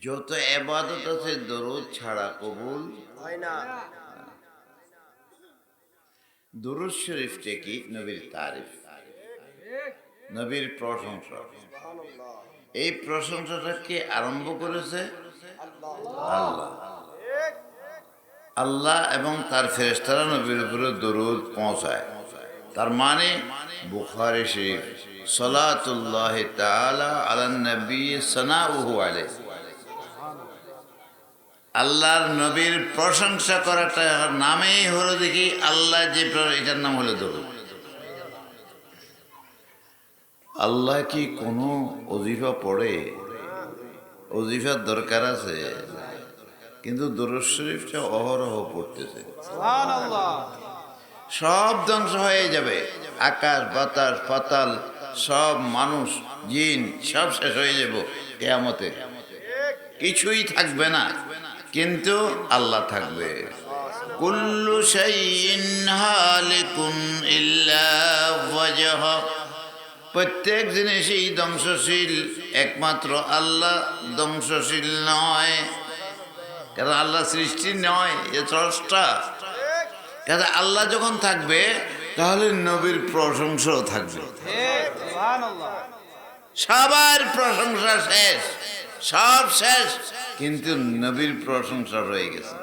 যত ইবাদত আছে দরুদ ছাড়া কবুল হয় না। দরুদ শরীফটা কি? নবীর তারিফ, নবীর প্রশংসা। সুবহানাল্লাহ। এই প্রশংসাটা কে আরম্ভ করেছে? আল্লাহ। আল্লাহ। আল্লাহ এবং তার ফেরেশতারা নবীর উপরে দরুদ পৌঁছায়। তার মানে বুখারী শরীফ, সালাতুল্লাহ তাআলা আলান নবী সানাউহু আলাইহি, আল্লাহর নবীর প্রশংসা করাটা নামেই হলো দেখি আল্লাহ যে এটার নাম হলো দরুদ। আল্লাহ কি কোনো ওজিফা পড়ে? ওজিফার দরকার আছে, কিন্তু দরুদ শরীফটা অহরহ পড়তেছে। সুবহানাল্লাহ। সব ধ্বংস হয়ে যাবে, আকাশ বাতাস পাতাল সব মানুষ জিন সব শেষ হয়ে যাব কিয়ামতে, কিছুই থাকবে না, কিন্তু আল্লাহ থাকবে। কুল্লু শাইইন হালিকুন ইল্লা ওয়াজহ, প্রত্যেক জিনিসই ধ্বংসশীল, একমাত্র আল্লাহ ধ্বংসশীল নয়। কারণ আল্লাহ সৃষ্টি নয়, এ স্রষ্টা। কাজে আল্লাহ যখন থাকবে তাহলে নবীর প্রশংসাও থাকবে। সুবহানাল্লাহ। সবার প্রশংসা শেষ, সব শেষ, কিন্তু নবীর প্রশংসা রয়ে গেছে।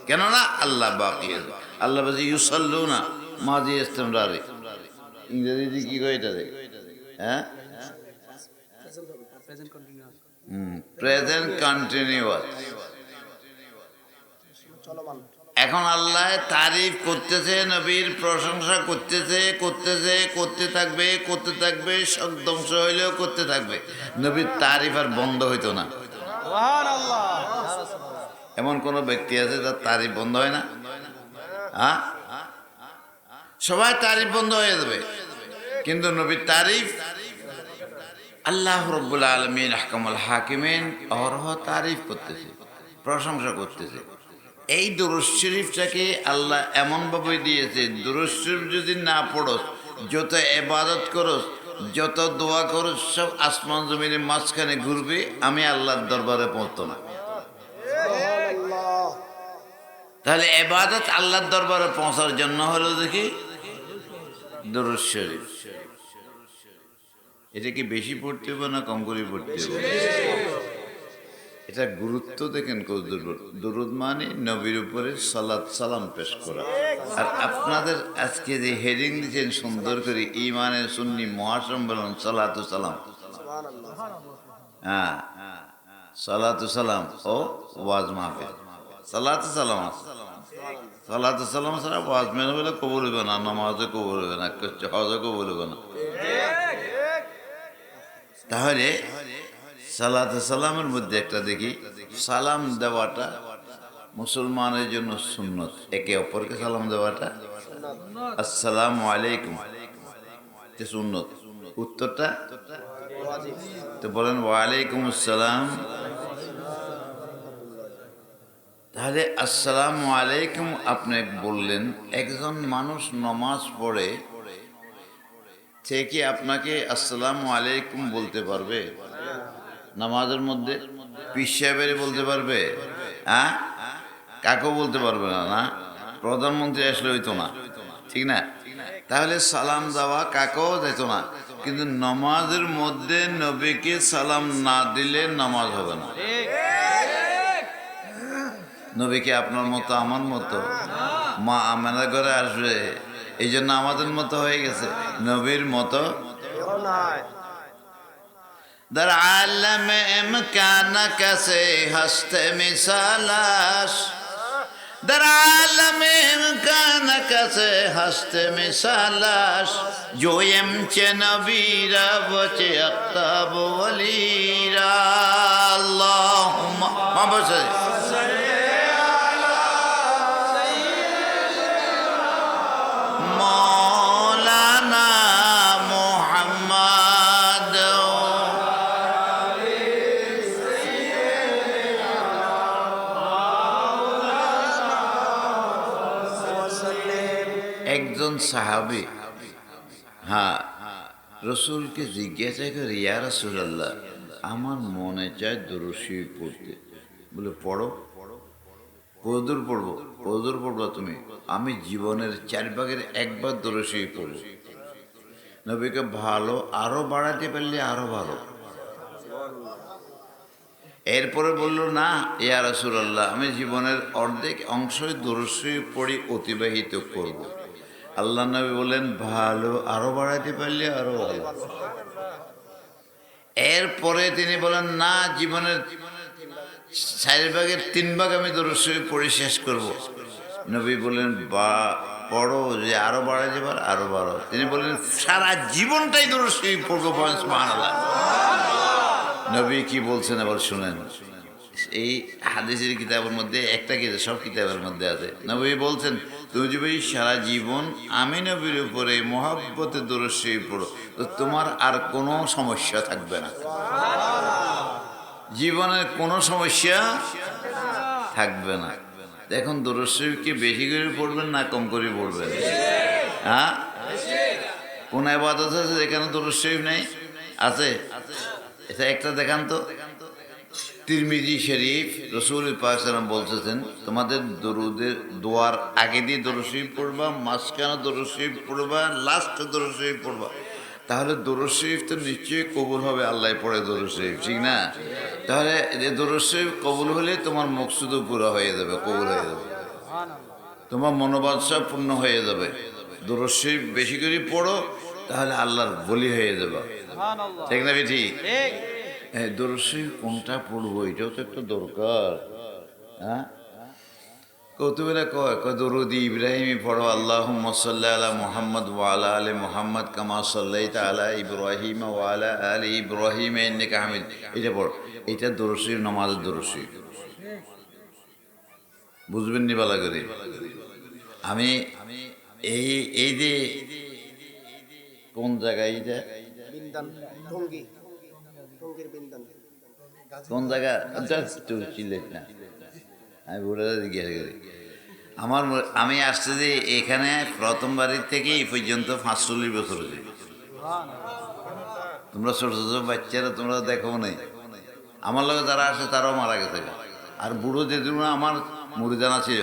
কেননা আল্লাহ বাকি আছে। আল্লাহ বলছে ইউসাল্লুনা মাজি ইস্তেমরারি, ইংরেজিতে কি কয় এটা? হ্যাঁ, প্রেজেন্ট কন্টিনিউয়াস। চলমান। এখন আল্লাহ তারিফ করতেছে, নবীর প্রশংসা করতেছে, করতে থাকবে, সব ধ্বংস হইলেও করতে থাকবে। নবীর তারিফ আর বন্ধ হইতো না। সুবহানাল্লাহ। এমন কোন ব্যক্তি আছে যার তারিফ বন্ধ হয় না? হ্যাঁ, সবাই তারিফ বন্ধ হয়ে যাবে, কিন্তু নবীর তারিফ, আল্লাহ রাব্বুল আলামিন আহকামুল হাকিমিন অহরহ তারিফ করতেছে, প্রশংসা করতেছে। এই দুরূদ শরীফটাকে আল্লাহ এমনভাবে দিয়েছে, দুরূদ শরীফ যদি না পড়স, যত ইবাদত করস, যত দোয়া করস, সব আসমান জমিনের মাঝখানে ঘুরবে, আমি আল্লাহর দরবারে পৌঁছতো না। সুবহানাল্লাহ। তাহলে ইবাদত আল্লাহর দরবারে পৌঁছার জন্য হলো দেখি দুরূদ শরীফ। এটা কি বেশি পড়তে হবে না কম করে পড়তে হবে? এটা গুরুত্ব দেখেন কতদূর। দুরূদ মানে নবীর উপরে সালাত সালাম পেশ করা। আর আপনাদের আজকে যে হেডিং দিয়েছেন সুন্দর করে, ঈমানের সুন্নি মহাসম্মেলন সালাতু সালাম। সুবহানাল্লাহ। হ্যাঁ, সালাতু সালাম ও ওয়াজ মাহফিল। সালাতু সালাম আছে, সালাতু সালাম ছাড়া ওয়াজ মাহফিল কবুল হবে না, নামাজও কবুল হবে না, হজও কবুল হবে না। তাহলে সালাতু সালামের মধ্যে একটা দেখি, সালাম দেওয়াটা মুসলমানের জন্য সুন্নত। একে অপরকে সালাম দেওয়াটা, আসসালামু আলাইকুম, সুন্নত। উত্তরটা ওয়াজিব। তো বলেন ওয়ালাইকুম আসসালাম। তাহলে আসসালামু আলাইকুম আপনি বললেন, একজন মানুষ নমাজ পড়ে সে কি আপনাকে আসসালামু আলাইকুম বলতে পারবে? নামাজের মধ্যে পীর সাহেবের বলতে পারবে? হ্যাঁ, কাকেও বলতে পারবে না। না, প্রধানমন্ত্রী আসলে হইতো না, ঠিক না? তাহলে সালাম দেওয়া কাকেও যেত না, কিন্তু নামাজের মধ্যে নবীকে সালাম না দিলে নামাজ হবে না। নবীকে আপনার মতো আমার মতো মা আমেনার ঘরে আসবে, এই জন্য আমাদের মতো হয়ে গেছে, নবীর মতো কেউ নাই। در عالم امکان کسی هست مثالش، در عالم امکان کسی هست مثالش، جویم چه نبی را و چه اقتاب ولی را. اللهم محمد مولانا محمد একজন সাহাবী, হ্যাঁ, রসুলকে জিজ্ঞাসা করে, ইয়া রাসূলুল্লাহ, আমার মনে চায় দরুদ শরীফ পড়তে। বলে পড়ো। কতদূর পড়বো? কতদূর পড়বা তুমি? আমি জীবনের 1/4 দরুদ শরীফ পড়বো। নবীকে ভালো আরো বাড়াতে পারলে আরো ভালো। এরপরে বলল, না ইয়া রাসূলুল্লাহ, আমি জীবনের অর্ধেক অংশই দরুদ শরীফ পড়ি অতিবাহিত করব। আল্লাহ নবী বললেন, ভালো আরো বাড়াতে পারলে আরো ভালো। এরপরে তিনি বলেন, না জীবনের 4/3 আমি দরুদ শরীফ পড়ে শেষ করব। নবী বললেন, বা পড়ো, যে আরো বাড়াতে পার আরো বাড়ো। তিনি বললেন, সারা জীবনটাই দরুদ শরীফ পড়বো। সুবহানাল্লাহ। নবী কি বলছেন আবার শুনেন। এই হাদিসের কিতাবের মধ্যে একটা কিতাব, সব কিতাবের মধ্যে আছে। নবী বলছেন, তুমি যদি সারা জীবন আমি নবীর উপরে মহব্বতে দরুদ শরীফ পড়ো, তো তোমার আর কোনো সমস্যা থাকবে না। জীবনের কোনো সমস্যা থাকবে না। দেখুন, দরুদ শরীফ কি বেশি করে পড়বেন না কম করে পড়বেন? হ্যাঁ, কোন ইবাদত আছে যেখানে দরুদ শরীফ নেই? আছে? এটা একটা দেখান তো। তিরমিজি শরীফ, রাসূল পাক সাল্লাল্লাহু আলাইহি ওয়াসাল্লাম বলতেছেন, তোমাদের দরুদের দোয়ার আগে দিয়ে দরুদ শরীফ পড়বা, মাঝখানে দরুদ শরীফ পড়বা, লাস্টে দরুদ শরীফ পড়বা। তাহলে দরুদ শরীফ তো নিশ্চয়ই কবুল হবে। আল্লাহ পড়ে দরুদ শরীফ, ঠিক না? তাহলে দরুদ শরীফ কবুল হলে তোমার মকসুদও পুরো হয়ে যাবে, কবুল হয়ে যাবে, তোমার মনোবাঞ্ছা পূর্ণ হয়ে যাবে। দরুদ শরীফ বেশি করে পড়ো, তাহলে আল্লাহর বলি হয়ে যাবে, ঠিক না? ঠিক। দরুদ শরীফ কোনটা পড়বো, এটাও তো একটা দরকার। হ্যাঁ, কৌতুবেরা কয় দরুদ ইব্রাহিমি পড়ো, আল্লাহুম্মা সাল্লি আলা মুহাম্মদ ওয়া আলা আলি মুহাম্মদ কামা সাল্লাইতা আলা ইব্রাহিম ওয়া আলা আলি ইব্রাহিম ইন্নাকা হামিদ। এটা পড়ো। এটা দরুদ শরীফ, নামাজের দরুদ শরীফ। বুঝবেন নি বালা করে? আমি এই যে কোন জায়গায়, এটা বিন্দান টঙ্গী, টঙ্গীর বিন্দান। কোন জায়গা? চিল্লেট না, আমি বলে জিজ্ঞাসা করি। আমি আসছি যে এখানে প্রথম বাড়ির থেকে এই পর্যন্ত 45 বছর হয়েছে। তোমরা ছোট ছোট বাচ্চারা তোমরা দেখো নাই। আমার লগে যারা আসে তারাও মারা গেছে। আর বুড়ো যেগুলো আমার মুড়িদানা ছিল,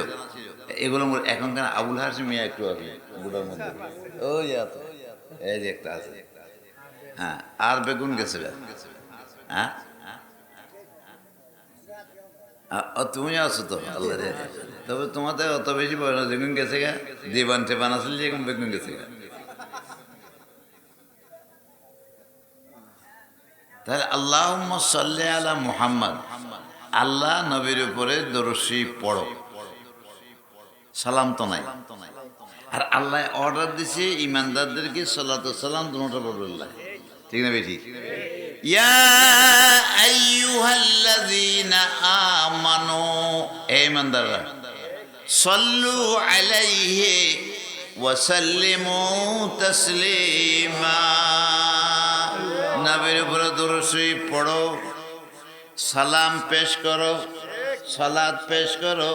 এগুলো এখনকার আবুল হাসিম মিয়া একটু আছে বুড়োর মধ্যে। ওই তো এই যে একটা আছে। হ্যাঁ, আর বেগুন গেছে। হ্যাঁ, তুমি আছো তো, আল্লাহ। তবে তোমাদের অত বেশি বয় না, বেগুন গেছে গা। দেবান টেবান আসলে যেরকম বেগুন গেছে গা। তাহলে আল্লাহুম্মা সাল্লি আলা মুহাম্মদ, আল্লাহ নবীর উপরে দরুদ শরীফ পড়ো। সালাম তো নাই। আর আল্লাহ অর্ডার দিছে ইমানদারদেরকে সালাতু সালাম দুটোটা পড়বে। ঠিক না বেঠিক? ইয়া আইয়ুহাল্লাযীনা আমানু, হে ইমানদাররা, সাল্লু আলাইহি ওয়া সাল্লিমু তাসলিমা। নবীর উপরে দরুদ শরীফ পড়ো, সালাম পেশ করো, সালাত পেশ করো।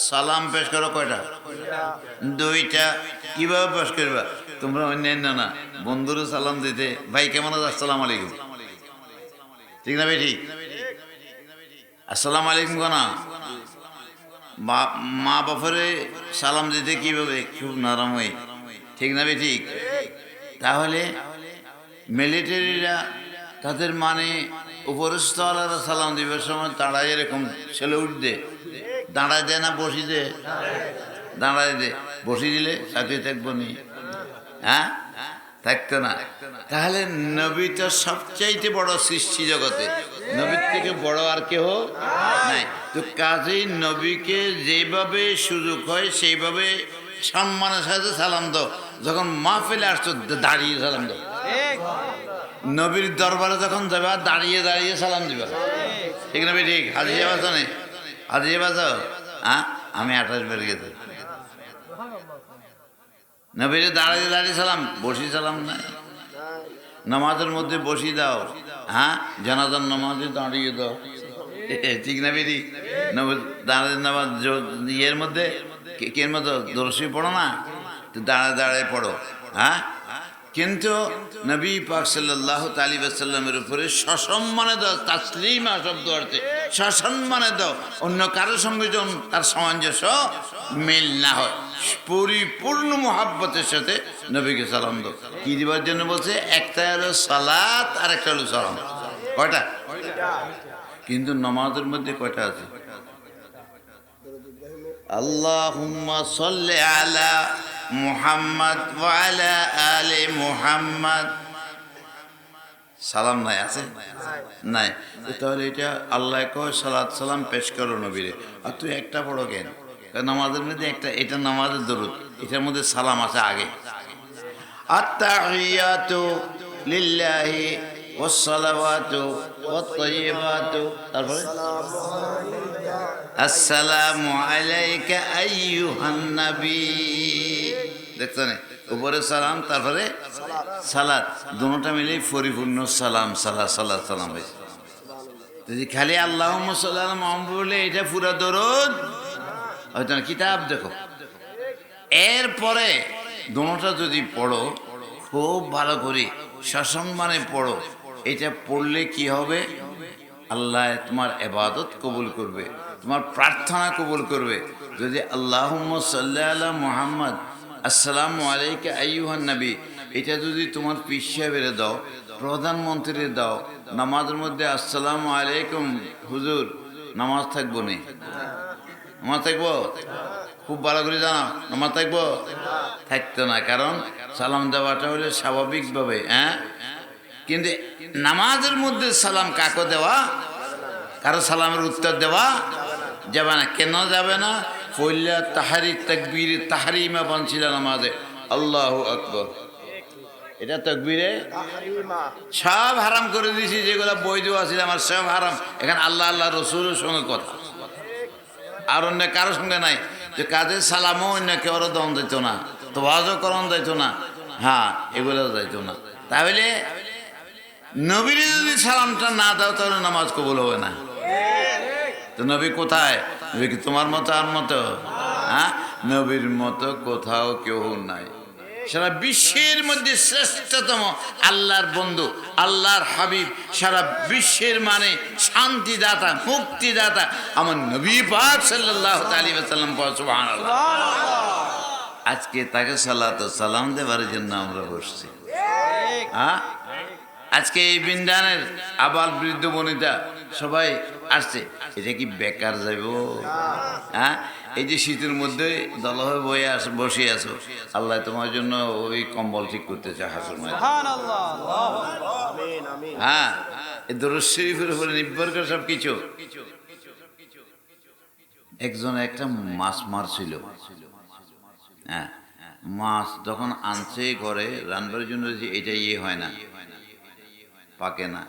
সালাম পেশ করো কয়টা? দুইটা। কিভাবে পেশ করবা? তোমরা অন্যান্য না, বন্ধুরে সালাম দিতে, ভাই কেমন আছো, আসসালামু আলাইকুম, ঠিক না ভাই? ঠিক। আসসালামু আলাইকুম কোনা। মা বাপরে সালাম দিতে কিভাবে? খুব নরম হয়ে, ঠিক না ভাই? ঠিক। তাহলে মিলিটারিরা তাদের মানে উপরস্থলারা সালাম দিবার সময় দাঁড়ায় এরকম ছেলে উঠতে, দাঁড়ায় দেয় না, বসি দে, দাঁড়ায় দে। বসি দিলে চাকরি থাকবো নি? হ্যাঁ, থাকতো না। তাহলে নবী তো সবচাইতে বড় সৃষ্টি জগতে, নবীর থেকে বড় আর কেহ নাই। তো কাজেই নবীকে যেভাবে সুযোগ হয় সেইভাবে সম্মানের সাথে সালাম দাও। যখন মাহফিলে আসতো দাঁড়িয়ে সালাম দাও। নবীর দরবারে যখন যাবে দাঁড়িয়ে দাঁড়িয়ে সালাম দিবা, ঠিক না ভাই? ঠিক। হাজিয়ে বাঁচো নেই, হাজিয়ে বাঁচো। হ্যাঁ, আমি 28 বেড়ে গেছি। নবীরে দাঁড়িয়ে দাঁড়িয়ে সালাম, বসি সালাম নাই। নামাজের মধ্যে বসি দাও, হ্যাঁ, জানাজার নামাজে দাঁড়িয়ে দাও, ঠিক না বেরি? দাঁড়িয়ে নামাজ ইয়ের মধ্যে কের মতো দর্শী পড়ো না, দাঁড়ায় দাঁড়ায় পড়ো। হ্যাঁ, কিন্তু নবী পাক সাল্লাল্লাহু তাআলা ওয়াসাল্লামের উপরে সসম্মানে দাও, তাসলিমা শব্দ অর্থে সসম্মানে দাও, অন্য কারোর সঙ্গে যেন তার সামঞ্জস্য মিল না হয়, পরিপূর্ণ মোহাব্বতের সাথে নবীকে সালাম দাও। কি দিবার জন্য বলছে? একটা হলো সালাত আর একটা হলো সালাম। কয়টা? কিন্তু নামাজের মধ্যে কয়টা আছে? আল্লাহুম্মা সাল্লি আলা মুহাম্মদ ওয়া আলা আলি মুহাম্মদ। সালাম নাই, আছে নাই? তাহলে এটা আল্লাহ কয় সালাত সালাম পেশ করো নবীরে, আর তুই একটা পড়ো কেন? নামাজের মধ্যে একটা, এটা নামাজের দরুদ, এটার মধ্যে সালাম আছে আগে। আত-তাহিয়াতু লিল্লাহি ওয়াস-সালাওয়াতু ওয়াত-তাইয়্যিবাতু, তারপরে আসসালামু আলাইকা আইয়ুহান নবী। দেখছেন, উপরে সালাম, তারপরে সালাত, দুটোটা মিলে পরিপূর্ণ সালাম, সালাত সালাত সালাম হয়েছে। যদি খালি আল্লাহুম্মা সাল্লি আলা মুহাম্মদ বলে এটা পুরা দরুদ হয়তো না। কিতাব দেখো, এরপরে দুটোটা যদি পড়ো খুব ভালো করে সসম্মানে পড়ো, এটা পড়লে কি হবে? আল্লাহ তোমার ইবাদত কবুল করবে, তোমার প্রার্থনা কবুল করবে। যদি আল্লাহুম্মা সাল্লি আলা মুহাম্মদ আসসালামু আলাইকা আইয়ুহান নবী, এটা যদি তোমার পীর সাহেবের দাও, প্রধানমন্ত্রীর দাও, নামাজের মধ্যে আসসালামু আলাইকুম হুজুর, নামাজ থাকবো নি? নামাজ থাকবো? খুব ভালো করে জানো, নামাজ থাকবো? থাকতো না, কারণ সালাম দেওয়াটা হলে স্বাভাবিকভাবে, হ্যাঁ। কিন্তু নামাজের মধ্যে সালাম কাকে দেওয়া? কারো সালামের উত্তর দেওয়া যাবে না। কেন যাবে না? পয়লা তাহারি তাকবীর তাহরিমা বানছিল নামাজে, আল্লাহু আকবার, এটা তাকবীরে সব হারাম করে দিয়েছি, যেগুলো বৈধ আছে আমার সব হারাম। এখানে আল্লাহ আল্লাহ রসুলের সঙ্গে কথা, আর অন্য কারোর সঙ্গে নাই। যে কাজের সালামও অন্য কেউ দম দিত না, তোয়াজও করণ দিত না, হ্যাঁ এগুলো যাইতো না। তাহলে নবীর যদি সালামটা না দাও তাহলে নামাজ কবুল হবে না। তো নবী কোথায়? নবী কি তোমার মতো আর মতো? হ্যাঁ, নবীর মতো কোথাও কেউ নাই। সারা বিশ্বের মধ্যে শ্রেষ্ঠতম আল্লাহর বন্ধু, আল্লাহর হাবিব, সারা বিশ্বের মানে শান্তিদাতা, মুক্তিদাতা আমার নবী পাক সাল্লাল্লাহু আলাইহি ওয়াসাল্লাম। সুবহানাল্লাহ। আজকে তাকে সালাত ও সালাম দেওয়ার জন্য আমরা বসছি। হ্যাঁ, আজকে এই বিন্দানের আবাল বৃদ্ধ বনিতা সবাই আসছে, এটা কি বেকার যাইব? হ্যাঁ, এই যে শীতের মধ্যে দল হয়ে বসে আছো, আল্লাহ তোমার জন্য ওই কম্বল ঠিক করতে চায় হাসুর মায়ের। হ্যাঁ, এই দরুদ শরীফের উপরে নির্ভর করে সব কিছু। একজন একটা মাছ মারছিল, হ্যাঁ, মাছ যখন আনছে ঘরে রান্নার জন্য, এটা হয় না, পাকে না,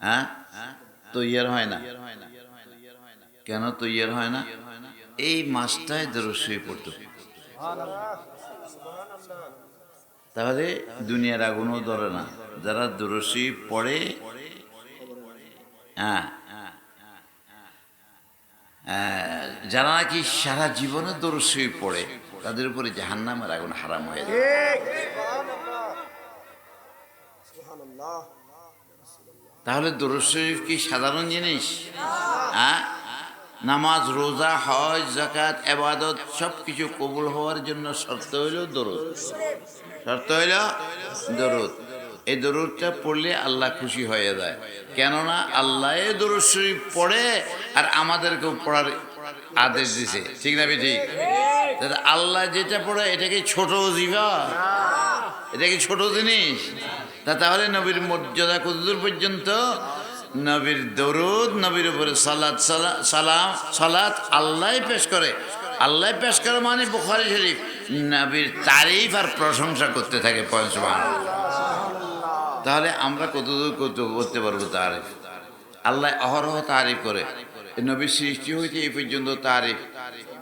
হ্যাঁ, তৈয়ার হয় না। কেন তৈয়ার হয় না? এই মাছটাই দরুদ শরীফ পড়তো। তাহলে দুনিয়ার আগুনও ধরে না যারা দরুদ শরীফ পড়ে। হ্যাঁ, যারা নাকি সারা জীবনে দরুদ শরীফ পড়ে তাদের উপরে জাহান্নামের আগুন হারাম হয়ে যায়। তাহলে দরুদ শরীফ কি সাধারণ জিনিস? হ্যাঁ, নামাজ, রোজা, হজ, যাকাত, ইবাদত সব কিছু কবুল হওয়ার জন্য শর্ত হইল দরুদ। শর্ত হইল দরুদ। এই দরুদটা পড়লে আল্লাহ খুশি হয়ে যায়। কেননা আল্লাহ দরুদ শরীফ পড়ে আর আমাদেরকেও পড়ার আদেশ দিছে, ঠিক না? ঠিক। আল্লাহ যেটা পড়ে এটা কি ছোট জিভা? এটা কি ছোট জিনিস? তাহলে নবীর মর্যাদা কতদূর পর্যন্ত? নবীর দরুদ, নবীর উপরে সালাত, সালাম, সালাত আল্লাহ পেশ করে। আল্লাহ পেশ করে মানে বুখারী শরীফ, নবীর তারিফ আর প্রশংসা করতে থাকে। সুবহানাল্লাহ। তাহলে আমরা কতদূর করতে পারবো তারিফ? আল্লাহ অহরহ তারিফ করে। নবীর সৃষ্টি হইতে এই পর্যন্ত তারিফ,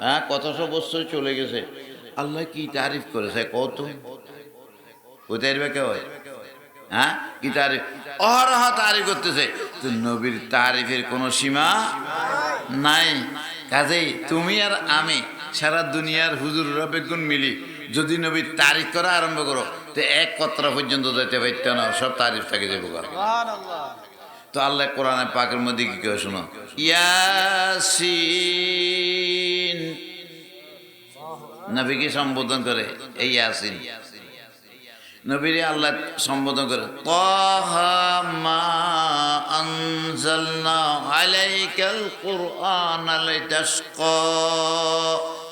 হ্যাঁ, কতশো বছর চলে গেছে, আল্লাহ কি তারিফ করেছে কত? কোথায় কেউ? হ্যাঁ, কি তারিফ? অহরহ তারিফ করতেছে। তো নবীর তারিফের কোনো সীমা নাই। কাজেই তুমি আর আমি সারা দুনিয়ার হুজুররা বেগুন মিলি যদি নবীর তারিফ করা আরম্ভ করো, তো তো এক কতরা পর্যন্ত যেতে পারত না, সব তারিফ থাকে যে বোকা। তো আল্লাহ কোরআনে পাকের মধ্যে কি কেউ শোনো, ইয়াসিন, নবীকে সম্বোধন করে এই ইয়াসিন। নবীরে আল্লাহ সম্বোধন করে তাহা মা আনজালনা আলাইকাল কুরআনা লিতাশকা।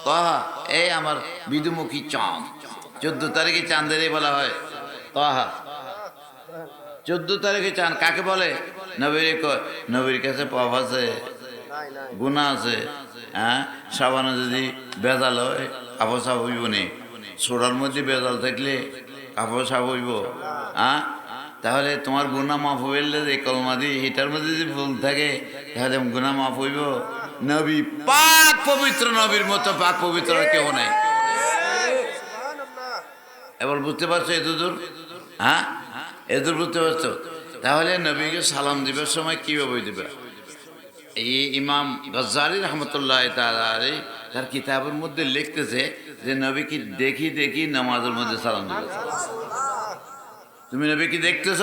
তাহা, এই আমার বিদুমুখী চাঁদ, 14 তারিখে চাঁদেরই বলা হয় তাহা। 14 তারিখে চাঁদ কাকে বলে? নবীর নবীর কাছে পাপ আছে, নাই নাই গুনাহ আছে। হ্যাঁ, সাবানে যদি বেজাল হয় কাপড় সাফ হইব নি? সোডার মধ্যে বেজাল থাকলে কাপড় সাফ হইব? হ্যাঁ, তাহলে তোমার গুনাহ মাফ হইলে যে কলমা দিয়ে হিটার মধ্যে যদি ভুল থাকে তাহলে গুনাহ মাফ হইব? নবী পাক পবিত্র, নবীর মতো পাক পবিত্র আর কেউ নাই। এবার বুঝতে পারছো এতদূর? হ্যাঁ, এতদূর বুঝতে পারছো? তাহলে নবীকে সালাম দিবার সময় কিভাবে দিবে? এই ইমাম গজ্জালি রহমতুল্লাহ তাআলা আলাইহি তার কিতাবের মধ্যে লিখতেছে যে নবীকে দেখি দেখি নামাজের মধ্যে সালাম দিবে। তুমি নবীকে দেখতেছ,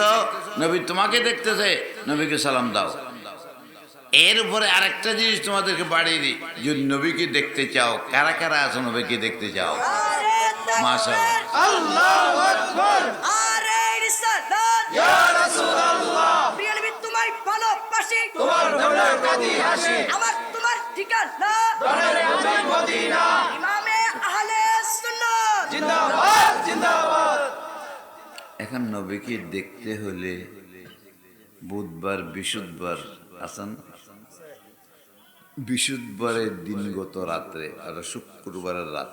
নবী তোমাকে দেখতেছে, নবীকে সালাম দাও। এর উপরে আরেকটা জিনিস তোমাদেরকে বাড়িয়ে দিই, যদি নবীকে দেখতে চাও, কারা কারা আছো নবীকে দেখতে চাও? মাশাআল্লাহ, আল্লাহু আকবার। আরে রিসালাত ইয়া রাসূলুল্লাহ, প্রিয় নবী তোমায় ভালোবাসি, তোমার ধরে কাঁদি হাসি, আমার তোমার ঠিকানা ধরে আমি মদিনা, ইমামে আহলে সুন্নাত জিন্দাবাদ জিন্দাবাদ। এখন নবীকে দেখতে হলে বুধবার বৃহস্পতিবার আছেন, বৃহস্পতিবারের দিনগত রাত্রে আর শুক্রবারের রাত,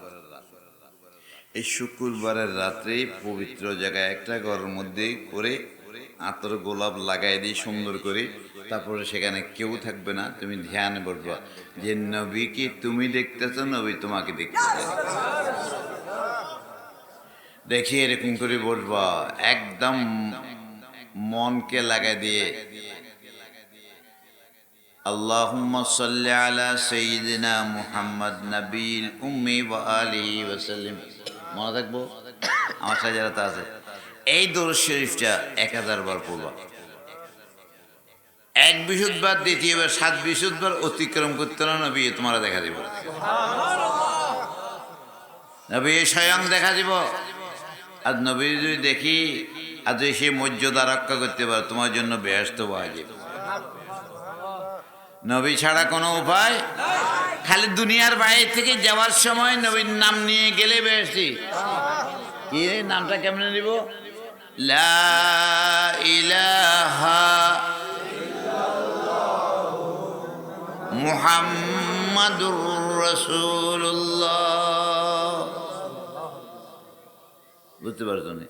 এই শুক্রবারের রাত্রে পবিত্র জায়গায় একটা ঘরের মধ্যে করে আতর গোলাপ লাগাই দিয়ে সুন্দর করে, তারপরে সেখানে কেউ থাকবে না, তুমি ধ্যানে বসবা যে নবীকে তুমি দেখতেছ, নবী তোমাকে দেখতেছে। দেখি এরকম করে বসবা, একদম মনকে লাগাই দিয়ে আল্লাহুম্মা সাল্লি আলা সাইয়্যিদিনা মুহাম্মদ নবীল উম্মি ওয়া আলিহি ওয়া সাল্লাম। মনে থাকবো? আমার সাজারাতে আছে এই দরুদ শরীফটা 1000 বার পড়বা। এক বৃহস্পতিবার, দ্বিতীয়বার, 7 বৃহস্পতিবার অতিক্রম করতে না, নবী তোমারা দেখা দিব, নবী স্বয়ং দেখা দিব। আর নবী যদি দেখি আর যদি সে মর্যাদা রক্ষা করতে পারে, তোমার জন্য বেহেশত ওয়াজিব। নবী ছাড়া কোনো উপায়, খালি দুনিয়ার বাইরে থেকে যাওয়ার সময় নবীর নাম নিয়ে গেলে বেহেশতি। কি নামটা কেমনে নিব? লা ইলাহা মুহাম্মাদুর রাসূলুল্লাহ। বুঝতে পারছো না?